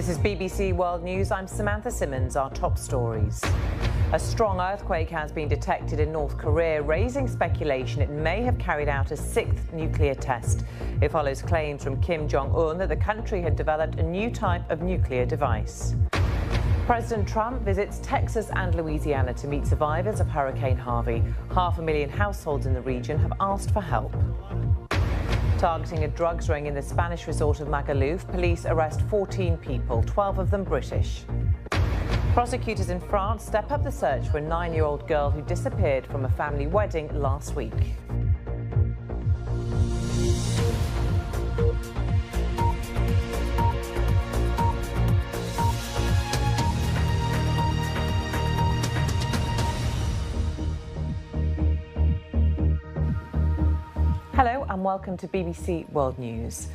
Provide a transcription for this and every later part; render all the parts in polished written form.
This is BBC World News. I'm Samantha Simmons. Our top stories. A strong earthquake has been detected in North Korea, raising speculation it may have carried out a sixth nuclear test. It follows claims from Kim Jong-un that the country had developed a new type of nuclear device. President Trump visits Texas and Louisiana to meet survivors of Hurricane Harvey. 500,000 households in the region have asked for help. Targeting a drugs ring in the Spanish resort of Magaluf, police arrest 14 people, 12 of them British. Prosecutors in France step up the search for a 9-year-old girl who disappeared from a family wedding last week. Hello and welcome to BBC World News.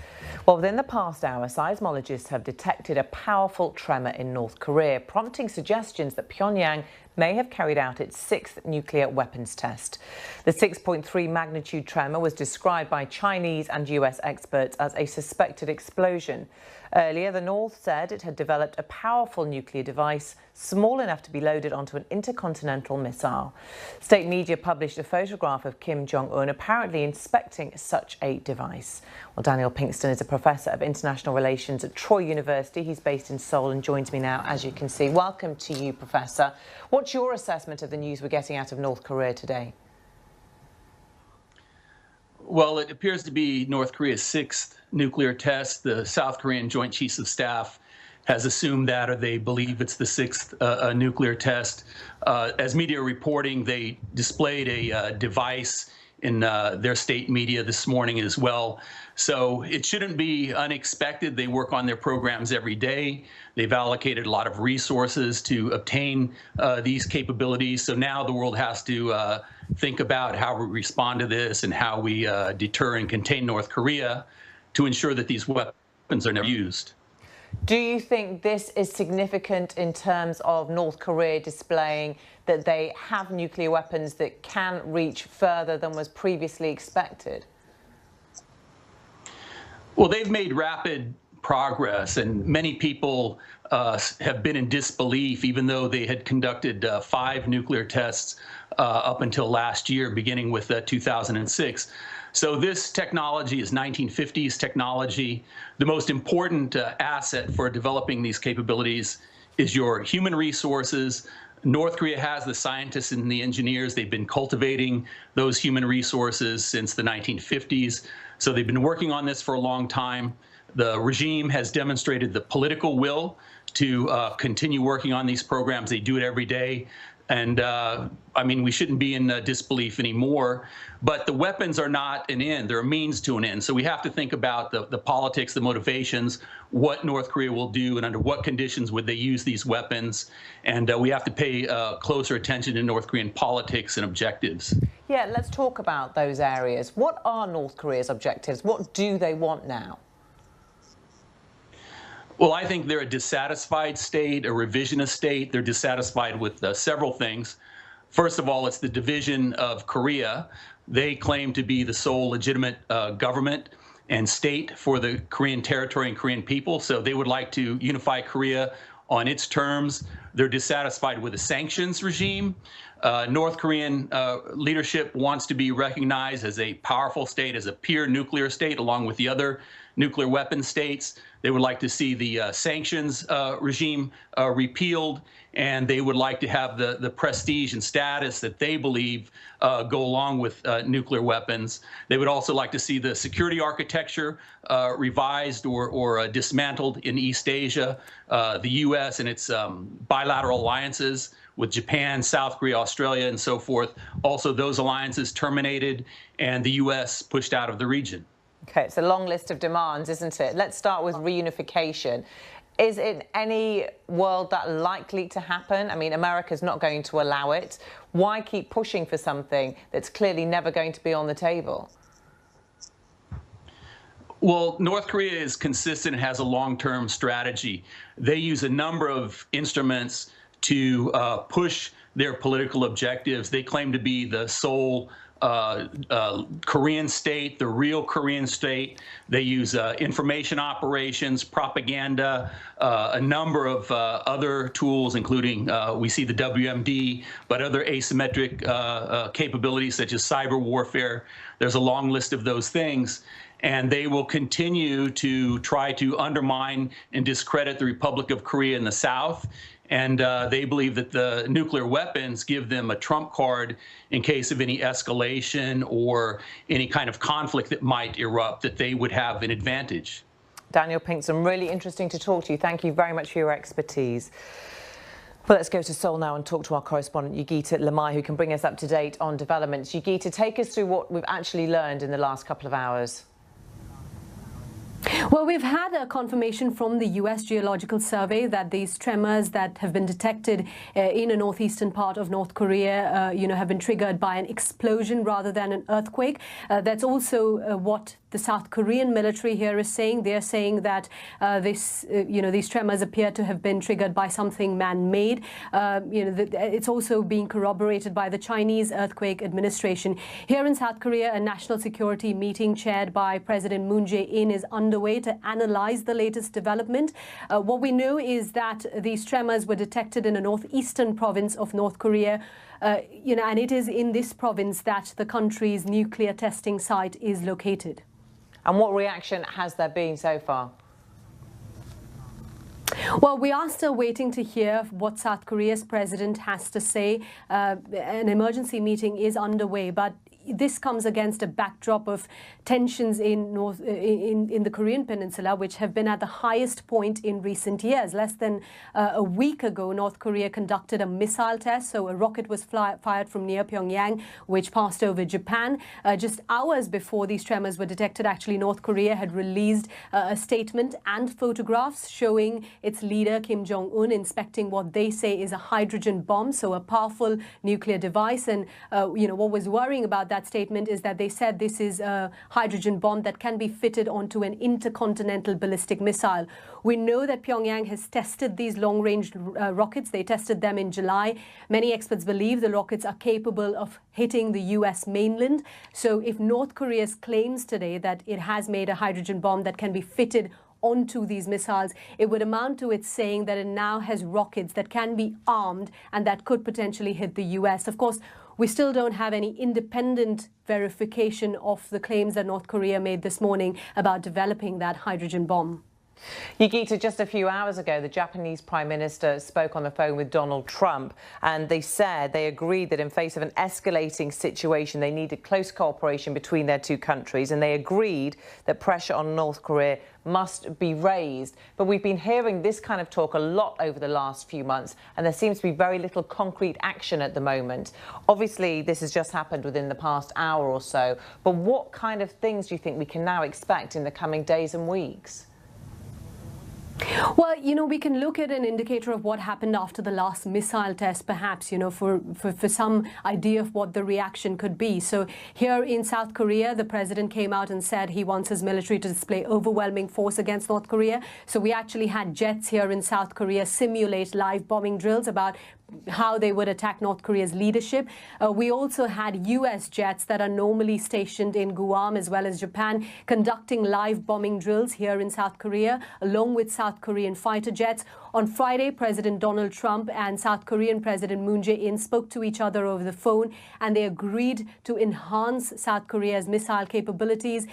Well, within the past hour, seismologists have detected a powerful tremor in North Korea, prompting suggestions that Pyongyang may have carried out its sixth nuclear weapons test. The 6.3 magnitude tremor was described by Chinese and US experts as a suspected explosion. Earlier, the North said it had developed a powerful nuclear device small enough to be loaded onto an intercontinental missile. State media published a photograph of Kim Jong-un apparently inspecting such a device. Well, Daniel Pinkston is a professor of international relations at Troy University. He's based in Seoul and joins me now, as you can see. Welcome to you, Professor. What's your assessment of the news we're getting out of North Korea today? Well, it appears to be North Korea's sixth nuclear test. The South Korean Joint Chiefs of Staff has assumed that, or they believe it's the sixth nuclear test. As media reporting, they displayed a device in their state media this morning as well. So it shouldn't be unexpected. They work on their programs every day. They've allocated a lot of resources to obtain these capabilities. So now the world has to think about how we respond to this and how we deter and contain North Korea to ensure that these weapons are never used. Do you think this is significant in terms of North Korea displaying that they have nuclear weapons that can reach further than was previously expected? Well, they've made rapid progress, and many people have been in disbelief, even though they had conducted 5 nuclear tests up until last year, beginning with 2006. So this technology is 1950s technology. The most important asset for developing these capabilities is your human resources. North Korea has the scientists and the engineers. They've been cultivating those human resources since the 1950s. So they've been working on this for a long time. The regime has demonstrated the political will to continue working on these programs. They do it every day. And I mean, we shouldn't be in disbelief anymore. But the weapons are not an end. They're a means to an end. So we have to think about the politics, the motivations, what North Korea will do, and under what conditions would they use these weapons. And we have to pay closer attention to North Korean politics and objectives. Yeah, let's talk about those areas. What are North Korea's objectives? What do they want now? Well, I think they're a dissatisfied state, a revisionist state. They're dissatisfied with several things. First of all, it's the division of Korea. They claim to be the sole legitimate government and state for the Korean territory and Korean people. So they would like to unify Korea on its terms. They're dissatisfied with the sanctions regime. North Korean leadership wants to be recognized as a powerful state, as a peer nuclear state, along with the other nuclear weapon states. They would like to see the sanctions regime repealed, and they would like to have the prestige and status that they believe go along with nuclear weapons. They would also like to see the security architecture revised or dismantled in East Asia. The U.S. and its bilateral alliances with Japan, South Korea, Australia, and so forth. Also, those alliances terminated and the U.S. pushed out of the region. Okay, it's a long list of demands, isn't it? Let's start with reunification. Is in any world that likely to happen? I mean, America's not going to allow it. Why keep pushing for something that's clearly never going to be on the table? Well, North Korea is consistent and has a long-term strategy. They use a number of instruments to push their political objectives. They claim to be the sole Korean state, the real Korean state. They use information operations, propaganda, a number of other tools, including we see the WMD, but other asymmetric capabilities such as cyber warfare. There's a long list of those things. And they will continue to try to undermine and discredit the Republic of Korea in the South. And they believe that the nuclear weapons give them a trump card in case of any escalation or any kind of conflict that might erupt, that they would have an advantage. Daniel Pinkston, really interesting to talk to you. Thank you very much for your expertise. Well, let's go to Seoul now and talk to our correspondent, Yugita Lamai, who can bring us up to date on developments. Yugita, take us through what we've actually learned in the last couple of hours. Well, we've had a confirmation from the U.S. Geological Survey that these tremors that have been detected in a northeastern part of North Korea, have been triggered by an explosion rather than an earthquake. That's also what the South Korean military here is saying. They're saying that these tremors appear to have been triggered by something man-made. It's also being corroborated by the Chinese Earthquake Administration. Here in South Korea, a national security meeting chaired by President Moon Jae-in is underway to analyze the latest development. What we know is that these tremors were detected in a northeastern province of North Korea. And it is in this province that the country's nuclear testing site is located. And what reaction has there been so far? Well, we are still waiting to hear what South Korea's president has to say. An emergency meeting is underway, but this comes against a backdrop of tensions in the Korean Peninsula, which have been at the highest point in recent years. Less than a week ago, North Korea conducted a missile test. So a rocket was fired from near Pyongyang, which passed over Japan. Just hours before these tremors were detected, actually, North Korea had released a statement and photographs showing its leader, Kim Jong-un, inspecting what they say is a hydrogen bomb, so a powerful nuclear device. And, what was worrying about that statement is that they said this is a hydrogen bomb that can be fitted onto an intercontinental ballistic missile. We know that Pyongyang has tested these long-range rockets. They tested them in July. Many experts believe the rockets are capable of hitting the U.S. mainland. So if North Korea claims today that it has made a hydrogen bomb that can be fitted onto these missiles, it would amount to it saying that it now has rockets that can be armed and that could potentially hit the U.S. Of course, we still don't have any independent verification of the claims that North Korea made this morning about developing that hydrogen bomb. Yugita, just a few hours ago, the Japanese Prime Minister spoke on the phone with Donald Trump, and they said they agreed that in face of an escalating situation, they needed close cooperation between their two countries, and they agreed that pressure on North Korea must be raised. But we've been hearing this kind of talk a lot over the last few months, and there seems to be very little concrete action at the moment. Obviously, this has just happened within the past hour or so, but what kind of things do you think we can now expect in the coming days and weeks? Well, we can look at an indicator of what happened after the last missile test, perhaps, for some idea of what the reaction could be. So here in South Korea, the president came out and said he wants his military to display overwhelming force against North Korea. So we actually had jets here in South Korea simulate live bombing drills about how they would attack North Korea's leadership. We also had U.S. jets that are normally stationed in Guam as well as Japan conducting live bombing drills here in South Korea, along with South Korean fighter jets. On Friday, President Donald Trump and South Korean President Moon Jae-in spoke to each other over the phone, and they agreed to enhance South Korea's missile capabilities.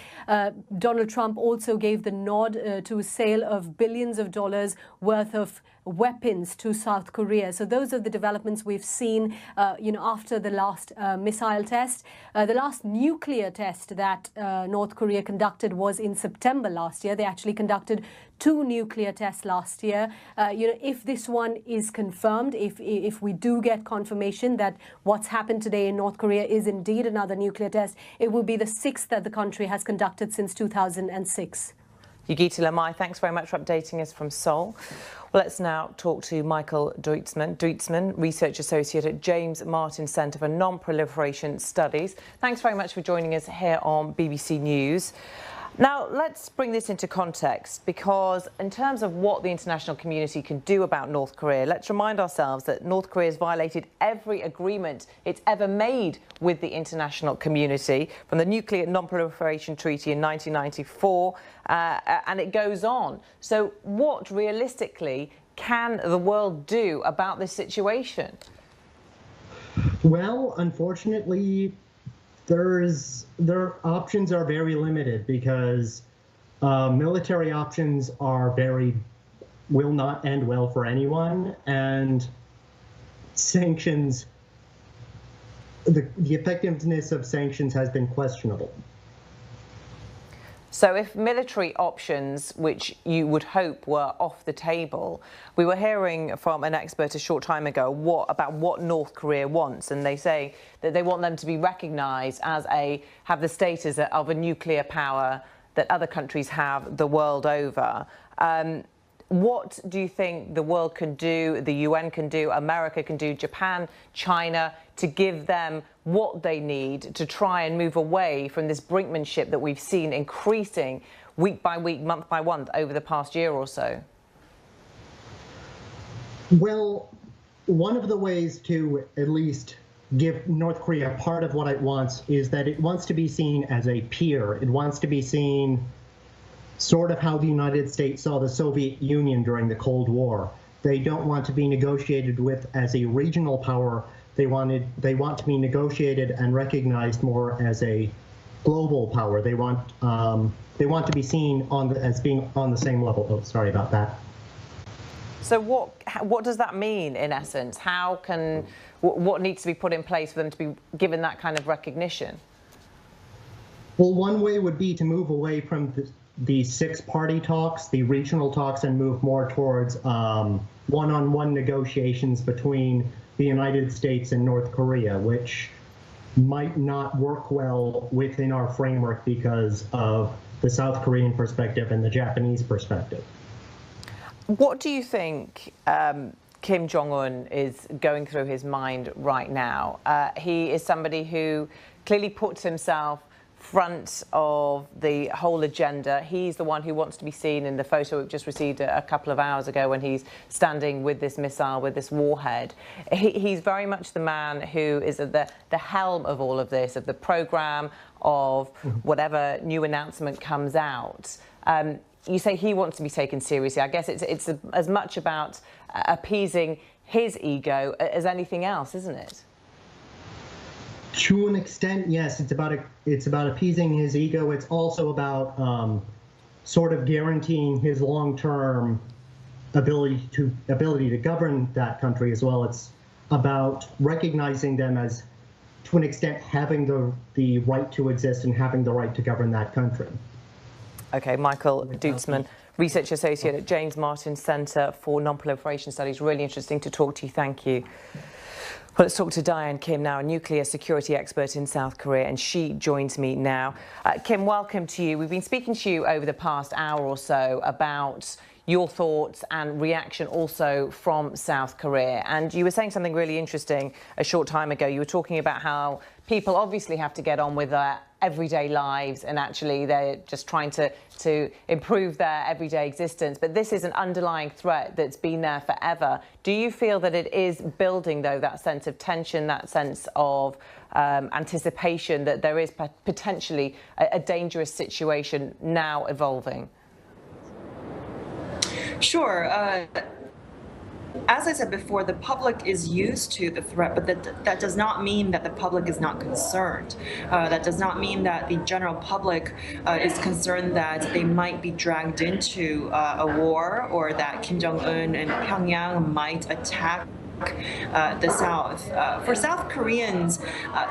Donald Trump also gave the nod to a sale of billions of dollars worth of weapons to South Korea. So those are the developments we've seen, after the last missile test. The last nuclear test that North Korea conducted was in September last year. They actually conducted 2 nuclear tests last year. If this one is confirmed, if we do get confirmation that what's happened today in North Korea is indeed another nuclear test, it will be the 6th that the country has conducted since 2006. Yugita Lamai, thanks very much for updating us from Seoul. Well, let's now talk to Michael Duitzman, Research Associate at James Martin Centre for Non-Proliferation Studies. Thanks very much for joining us here on BBC News. Now, let's bring this into context, because in terms of what the international community can do about North Korea, let's remind ourselves that North Korea has violated every agreement it's ever made with the international community, from the Nuclear Non-Proliferation Treaty in 1994, and it goes on. So what, realistically, can the world do about this situation? Well, unfortunately, their options are very limited, because military options will not end well for anyone, and sanctions, the effectiveness of sanctions has been questionable. So if military options, which you would hope were off the table, we were hearing from an expert a short time ago about what North Korea wants, and they say that they want them to be recognised as have the status of a nuclear power that other countries have the world over. What do you think the world can do, the UN can do, America can do, Japan, China, to give them what they need to try and move away from this brinkmanship that we've seen increasing week by week, month by month over the past year or so? Well, one of the ways to at least give North Korea part of what it wants is that it wants to be seen as a peer. It wants to be seen sort of how the United States saw the Soviet Union during the Cold War. They don't want to be negotiated with as a regional power. They want to be negotiated and recognized more as a global power. They want to be seen as being on the same level. Oh, sorry about that. So what does that mean in essence? What needs to be put in place for them to be given that kind of recognition? Well, one way would be to move away from the six-party talks, the regional talks, and move more towards one-on-one negotiations between the United States and North Korea, which might not work well within our framework because of the South Korean perspective and the Japanese perspective. What do you think Kim Jong-un is going through his mind right now? He is somebody who clearly puts himself front of the whole agenda. He's the one who wants to be seen in the photo we've just received a couple of hours ago when he's standing with this missile, with this warhead. He's very much the man who is at the helm of all of this, of the program, of whatever new announcement comes out. You say he wants to be taken seriously. I guess it's as much about appeasing his ego as anything else, isn't it? To an extent, yes. It's about appeasing his ego. It's also about sort of guaranteeing his long-term ability to govern that country as well. It's about recognizing them as, to an extent, having the right to exist and having the right to govern that country. Okay, Michael Dutzman, Research Associate at James Martin Centre for Non-Proliferation Studies. Really interesting to talk to you. Thank you. Well, let's talk to Diane Kim now, a nuclear security expert in South Korea, and she joins me now. Kim, welcome to you. We've been speaking to you over the past hour or so about your thoughts and reaction also from South Korea. And you were saying something really interesting a short time ago. You were talking about how people obviously have to get on with their everyday lives, and actually they're just trying to improve their everyday existence. But this is an underlying threat that's been there forever. Do you feel that it is building, though, that sense of tension, that sense of anticipation that there is potentially a dangerous situation now evolving? Sure. As I said before, the public is used to the threat, but that does not mean that the public is not concerned. That does not mean that the general public is concerned that they might be dragged into a war, or that Kim Jong-un and Pyongyang might attack the South. For South Koreans,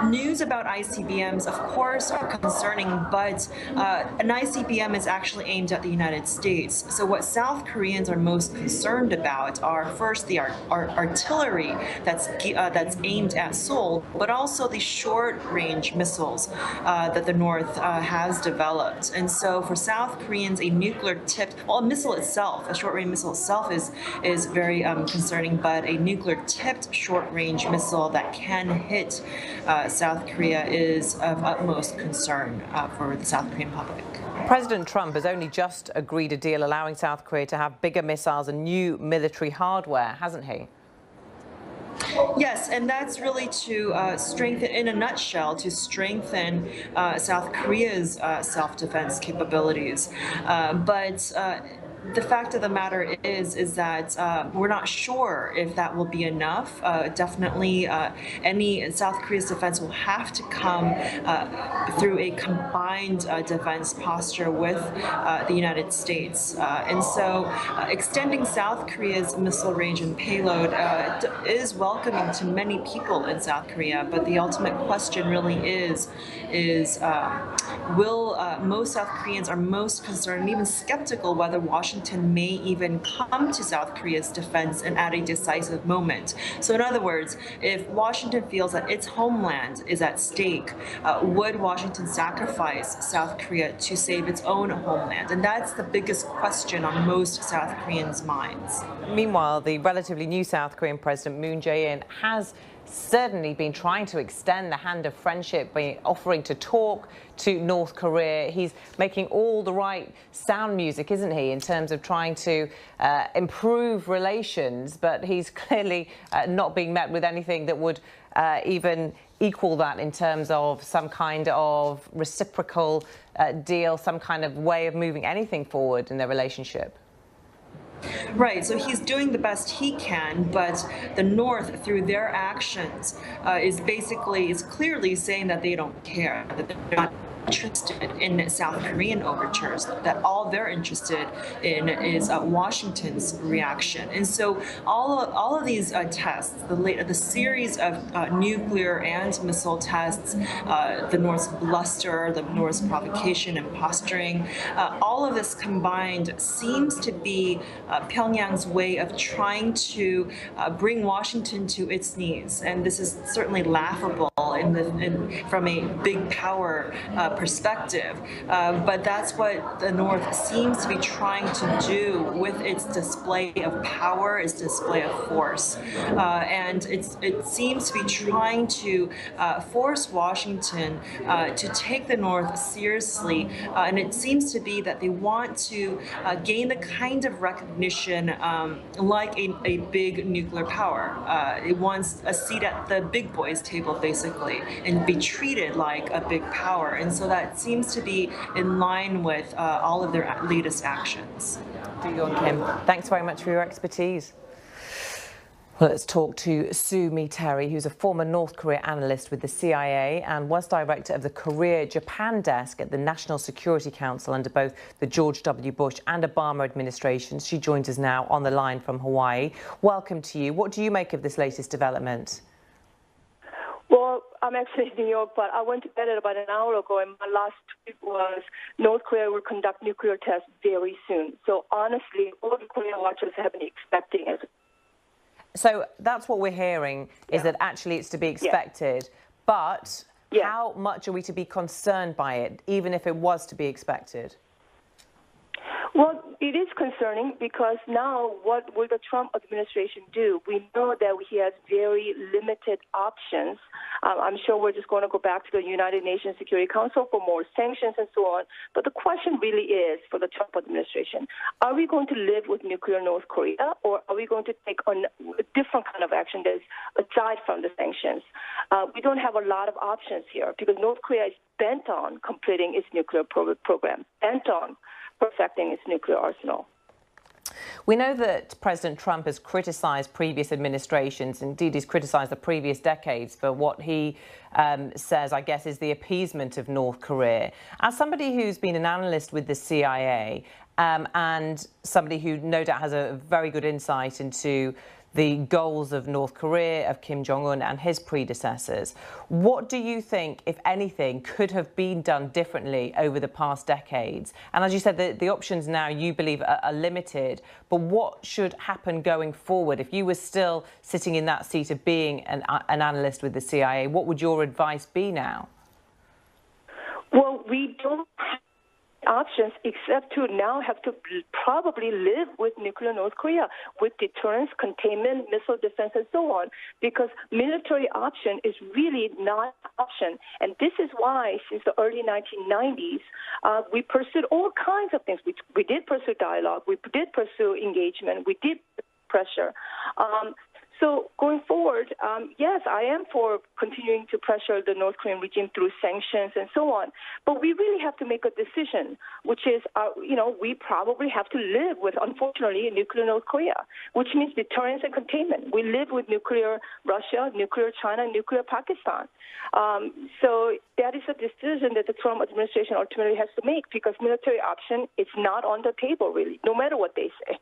news about ICBMs, of course, are concerning, but an ICBM is actually aimed at the United States. So what South Koreans are most concerned about are first the artillery that's aimed at Seoul, but also the short-range missiles that the North has developed. And so for South Koreans, a nuclear-tipped, well, a missile itself, a short-range missile itself is very concerning, but a nuclear-tipped short-range missile that can hit South Korea is of utmost concern for the South Korean public. President Trump has only just agreed a deal allowing South Korea to have bigger missiles and new military hardware, hasn't he? Yes, and that's really to strengthen, in a nutshell, to strengthen South Korea's self-defense capabilities. But the fact of the matter is that we're not sure if that will be enough. Definitely, any South Korea's defense will have to come through a combined defense posture with the United States. And so extending South Korea's missile range and payload is welcoming to many people in South Korea, but the ultimate question really is will most South Koreans are most concerned and even skeptical whether Washington may even come to South Korea's defense and at a decisive moment. So in other words, if Washington feels that its homeland is at stake, would Washington sacrifice South Korea to save its own homeland? And that's the biggest question on most South Koreans' minds. Meanwhile, the relatively new South Korean President Moon Jae-in has certainly been trying to extend the hand of friendship by offering to talk to North Korea. He's making all the right sound music, isn't he, in terms of trying to improve relations, but he's clearly not being met with anything that would even equal that in terms of some kind of reciprocal deal, some kind of way of moving anything forward in their relationship. Right, so he's doing the best he can, but the North, through their actions, is clearly saying that they don't care, that they're not interested in South Korean overtures, that all they're interested in is Washington's reaction. And so all of these tests, the series of nuclear and missile tests, the North's bluster, the North's provocation and posturing, all of this combined seems to be Pyongyang's way of trying to bring Washington to its knees. And this is certainly laughable from a big power perspective, but that's what the North seems to be trying to do with its display of power, its display of force, and it seems to be trying to force Washington to take the North seriously, and it seems to be that they want to gain the kind of recognition like a big nuclear power. It wants a seat at the big boys' table, basically, and be treated like a big power. And so that seems to be in line with all of their latest actions. Kim, thanks very much for your expertise. Well, let's talk to Sue Mi Terry, who's a former North Korea analyst with the CIA and was director of the Korea-Japan desk at the National Security Council under both the George W. Bush and Obama administrations. She joins us now on the line from Hawaii. Welcome to you. What do you make of this latest development? Well, I'm actually in New York, but I went to bed at about an hour ago, and my last tweet was North Korea will conduct nuclear tests very soon. So honestly, all the Korean watchers have been expecting it. So that's what we're hearing, is that actually it's to be expected. But how much are we to be concerned by it, even if it was to be expected? Well, it is concerning because now what will the Trump administration do? We know that he has very limited options. I'm sure we're just going to go back to the United Nations Security Council for more sanctions and so on. But the question really is for the Trump administration, are we going to live with nuclear North Korea, or are we going to take on a different kind of action that is aside from the sanctions? We don't have a lot of options here because North Korea is bent on completing its nuclear program, bent on perfecting its nuclear arsenal. We know that President Trump has criticized previous administrations, indeed he's criticized the previous decades for what he says, I guess, is the appeasement of North Korea. As somebody who's been an analyst with the CIA and somebody who no doubt has a very good insight into the goals of North Korea, of Kim Jong-un and his predecessors, what do you think, if anything, could have been done differently over the past decades? And as you said, the options now, you believe, are limited. But what should happen going forward? If you were still sitting in that seat of being an analyst with the CIA, what would your advice be now? Well, we don't options except to now have to probably live with nuclear North Korea, with deterrence, containment, missile defense, and so on, because military option is really not an option. And this is why, since the early 1990s, we pursued all kinds of things. We did pursue dialogue. We did pursue engagement. We did pressure. So going forward, yes, I am for continuing to pressure the North Korean regime through sanctions and so on. But we really have to make a decision, which is, we probably have to live with, unfortunately, nuclear North Korea, which means deterrence and containment. We live with nuclear Russia, nuclear China, nuclear Pakistan. So that is a decision that the Trump administration ultimately has to make, because military option is not on the table, really, no matter what they say.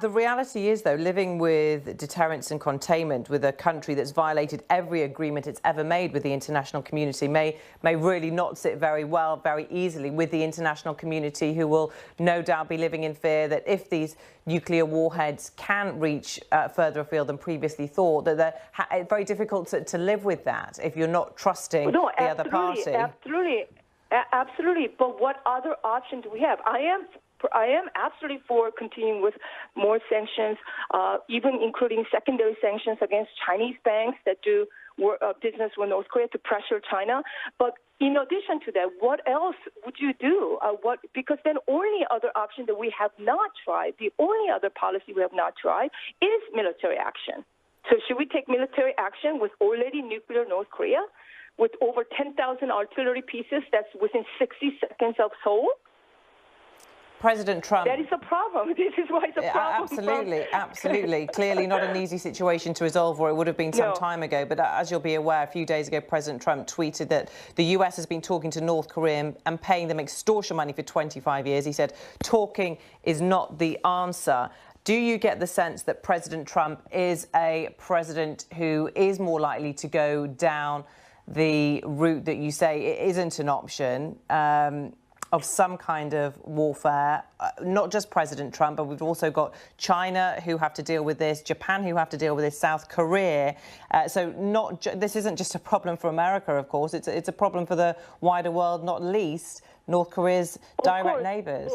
The reality is, though, living with deterrence and containment with a country that's violated every agreement it's ever made with the international community may really not sit very well, very easily with the international community, who will no doubt be living in fear that if these nuclear warheads can reach further afield than previously thought, that it's very difficult to live with that if you're not trusting the other party. Absolutely. But what other option do we have? I am absolutely for continuing with more sanctions, even including secondary sanctions against Chinese banks that do business with North Korea to pressure China. But in addition to that, what else would you do? Because then only other option that we have not tried, the only other policy we have not tried is military action. So should we take military action with already nuclear North Korea, with over 10,000 artillery pieces that's within 60 seconds of Seoul? President Trump... That is a problem. This is why it's a problem. Absolutely. Clearly not an easy situation to resolve, or it would have been some time ago. But as you'll be aware, a few days ago, President Trump tweeted that the US has been talking to North Korea and paying them extortion money for 25 years. He said talking is not the answer. Do you get the sense that President Trump is a president who is more likely to go down the route that you say it isn't an option, of some kind of warfare? Not just President Trump, but we've also got China, who have to deal with this, Japan, who have to deal with this, South Korea. So this isn't just a problem for America, of course. It's a problem for the wider world, not least North Korea's direct neighbours.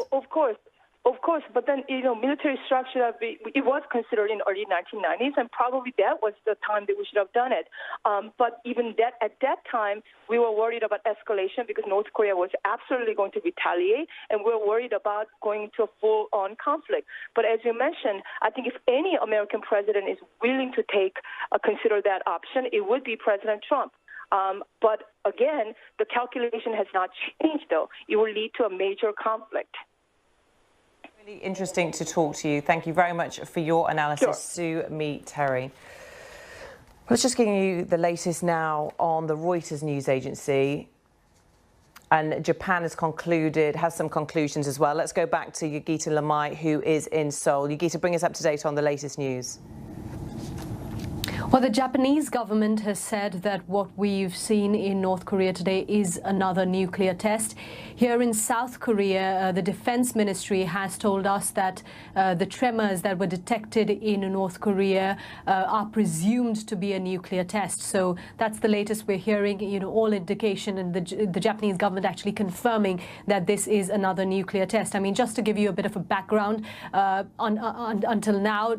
Of course, but then, military structure, it was considered in early 1990s, and probably that was the time that we should have done it. But even at that time, we were worried about escalation because North Korea was absolutely going to retaliate, and we were worried about going into a full-on conflict. But as you mentioned, I think if any American president is willing to consider that option, it would be President Trump. But again, the calculation has not changed, though. It will lead to a major conflict. Really interesting to talk to you. Thank you very much for your analysis, Sure. Sue-Mi Terry. Let's just give you the latest now on the Reuters news agency. And Japan has some conclusions as well. Let's go back to Yogita Lamai, who is in Seoul. Yogita, bring us up to date on the latest news. Well, the Japanese government has said that what we've seen in North Korea today is another nuclear test. Here in South Korea, the Defense Ministry has told us that the tremors that were detected in North Korea are presumed to be a nuclear test. So that's the latest we're hearing, all indication, and the Japanese government actually confirming that this is another nuclear test. I mean, just to give you a bit of a background, until now,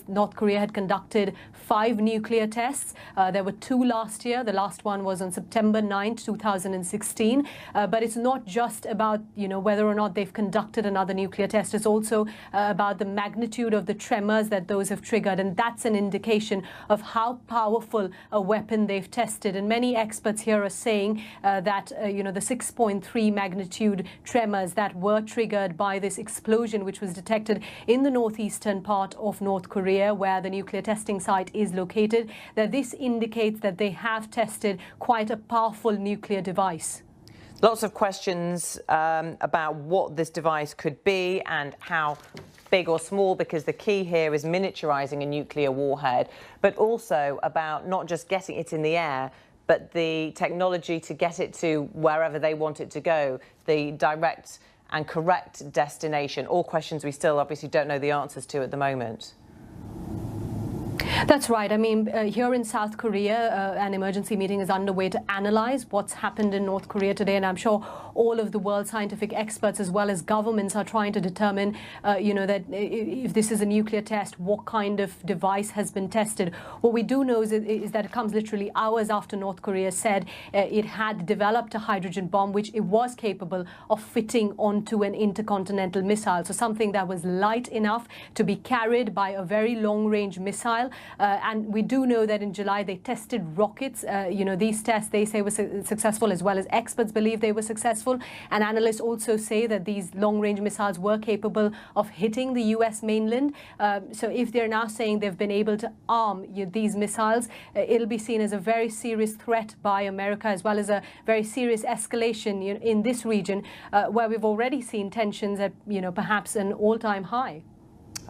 North Korea had conducted 5 nuclear tests. There were 2 last year. The last one was on September 9, 2016. But it's not just about, whether or not they've conducted another nuclear test. It's also about the magnitude of the tremors that those have triggered. And that's an indication of how powerful a weapon they've tested. And many experts here are saying that, the 6.3 magnitude tremors that were triggered by this explosion, which was detected in the northeastern part of North Korea, where the nuclear testing site is located, that this indicates that they have tested quite a powerful nuclear device. Lots of questions about what this device could be and how big or small, because the key here is miniaturizing a nuclear warhead, but also about not just getting it in the air, but the technology to get it to wherever they want it to go, the direct and correct destination. All questions we still obviously don't know the answers to at the moment. That's right. I mean, here in South Korea, an emergency meeting is underway to analyze what's happened in North Korea today. And I'm sure all of the world scientific experts as well as governments are trying to determine, that if this is a nuclear test, what kind of device has been tested. What we do know is that it comes literally hours after North Korea said it had developed a hydrogen bomb, which it was capable of fitting onto an intercontinental missile. So something that was light enough to be carried by a very long-range missile. And we do know that in July they tested rockets. These tests, they say, were successful, as well as experts believe they were successful. And analysts also say that these long-range missiles were capable of hitting the U.S. mainland. So if they're now saying they've been able to arm these missiles, it'll be seen as a very serious threat by America, as well as a very serious escalation in this region, where we've already seen tensions at perhaps an all-time high.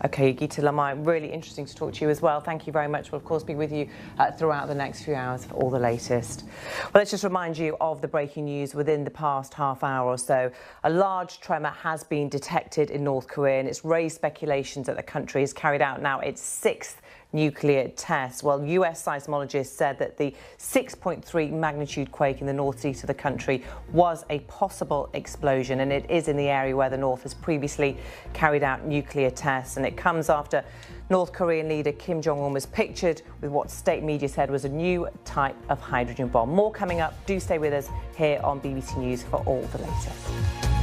Okay, Geeta Lamai, really interesting to talk to you as well. Thank you very much. We'll, of course, be with you throughout the next few hours for all the latest. Well, let's just remind you of the breaking news within the past half hour or so. A large tremor has been detected in North Korea, and it's raised speculations that the country has carried out now its 6th nuclear test. Well, US seismologists said that the 6.3 magnitude quake in the northeast of the country was a possible explosion, and it is in the area where the North has previously carried out nuclear tests. And it comes after North Korean leader Kim Jong-un was pictured with what state media said was a new type of hydrogen bomb. More coming up. Do stay with us here on BBC News for all the latest.